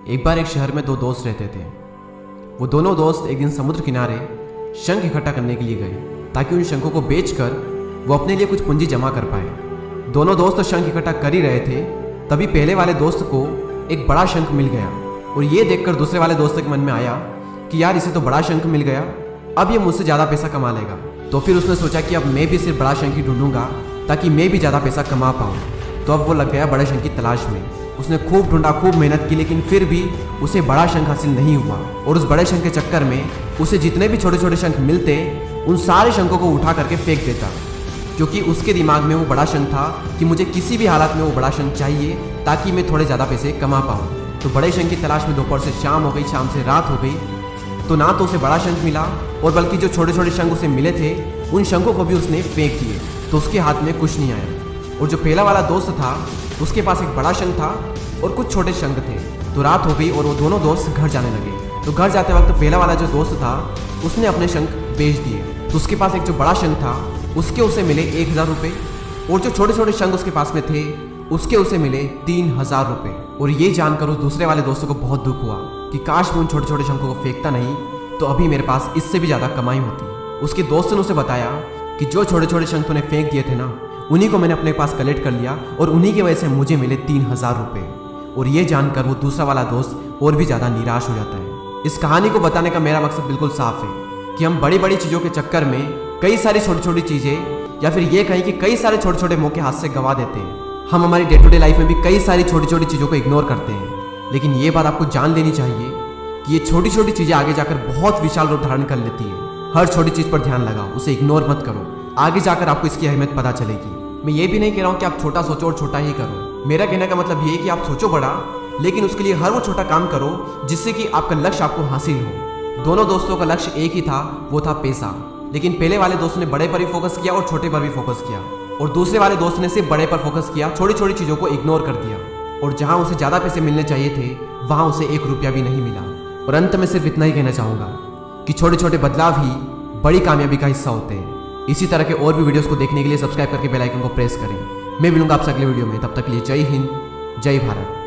एक बार एक शहर में दो दोस्त रहते थे। वो दोनों दोस्त एक दिन समुद्र किनारे शंख इकट्ठा करने के लिए गए ताकि उन शंखों को बेचकर वो अपने लिए कुछ पूंजी जमा कर पाए। दोनों दोस्त शंख इकट्ठा कर ही रहे थे, तभी पहले वाले दोस्त को एक बड़ा शंख मिल गया और ये देखकर दूसरे वाले दोस्त के मन में आया कि यार इसे तो बड़ा शंख मिल गया, अब ये मुझसे ज़्यादा पैसा कमा लेगा। तो फिर उसने सोचा कि अब मैं भी सिर्फ बड़ा शंख ही ढूंढूंगा ताकि मैं भी ज़्यादा पैसा कमा पाऊँ। तो अब वो लग गया बड़े शंख की तलाश में। उसने खूब ढूंढा, खूब मेहनत की, लेकिन फिर भी उसे बड़ा शंख हासिल नहीं हुआ। और उस बड़े शंख के चक्कर में उसे जितने भी छोटे छोटे शंख मिलते उन सारे शंखों को उठा करके फेंक देता, क्योंकि उसके दिमाग में वो बड़ा शंख था कि मुझे किसी भी हालत में वो बड़ा शंख चाहिए ताकि मैं थोड़े ज़्यादा पैसे कमा पाऊँ। तो बड़े शंख की तलाश में दोपहर से शाम हो गई, शाम से रात हो गई, तो ना तो उसे बड़ा शंख मिला और बल्कि जो छोटे छोटे शंख उसे मिले थे उन शंखों को भी उसने फेंक दिए, तो उसके हाथ में कुछ नहीं आया। और जो पहला वाला दोस्त था उसके पास एक बड़ा शंख था और कुछ छोटे शंख थे। तो रात हो गई और वो दोनों दोस्त घर जाने लगे। तो घर जाते वक्त पहला वाला जो दोस्त था उसने अपने शंख बेच दिए। तो उसके पास एक जो बड़ा शंख था उसके उसे मिले 1000 रुपये और जो छोटे छोटे शंख उसके पास में थे उसके उसे मिले 3000 रुपये। और ये जानकर उस दूसरे वाले दोस्तों को बहुत दुख हुआ कि काश मैं उन छोटे छोटे शंखों को फेंकता नहीं तो अभी मेरे पास इससे भी ज़्यादा कमाई होती। उसके दोस्त ने उसे बताया कि जो छोटे छोटे शंख तूने फेंक दिए थे ना, उन्हीं को मैंने अपने पास कलेक्ट कर लिया और उन्हीं की वजह से मुझे मिले 3000 रुपये। और ये जानकर वो दूसरा वाला दोस्त और भी ज़्यादा निराश हो जाता है। इस कहानी को बताने का मेरा मकसद बिल्कुल साफ है कि हम बड़ी बड़ी चीज़ों के चक्कर में कई सारी छोटी छोटी चीज़ें, या फिर ये कहें कि कई सारे छोटे छोटे मौके हाथ से गंवा देते हैं। हम हमारी डे टू डे लाइफ में भी कई सारी छोटी छोटी चीज़ों को इग्नोर करते हैं, लेकिन ये बात आपको जान लेनी चाहिए कि ये छोटी छोटी चीज़ें आगे जाकर बहुत विशाल रूप धारण कर लेती है। हर छोटी चीज़ पर ध्यान लगाओ, उसे इग्नोर मत करो, आगे जाकर आपको इसकी अहमियत पता चलेगी। मैं ये भी नहीं कह रहा हूँ कि आप छोटा सोचो और छोटा ही करो। मेरा कहने का मतलब ये है कि आप सोचो बड़ा, लेकिन उसके लिए हर वो छोटा काम करो जिससे कि आपका लक्ष्य आपको हासिल हो। दोनों दोस्तों का लक्ष्य एक ही था, वो था पैसा। लेकिन पहले वाले दोस्त ने बड़े पर भी फोकस किया और छोटे पर भी फोकस किया, और दूसरे वाले दोस्त ने सिर्फ बड़े पर फोकस किया, छोटी छोटी चीज़ों को इग्नोर कर दिया। और जहाँ उसे ज़्यादा पैसे मिलने चाहिए थे वहाँ उसे 1 रुपया भी नहीं मिला। और अंत में सिर्फ इतना ही कहना चाहूँगा कि छोटे छोटे बदलाव ही बड़ी कामयाबी का हिस्सा होते हैं। इसी तरह के और भी वीडियोस को देखने के लिए सब्सक्राइब करके बेल आइकन को प्रेस करें। मैं मिलूंगा आपसे अगले वीडियो में, तब तक के लिए जय हिंद, जय भारत।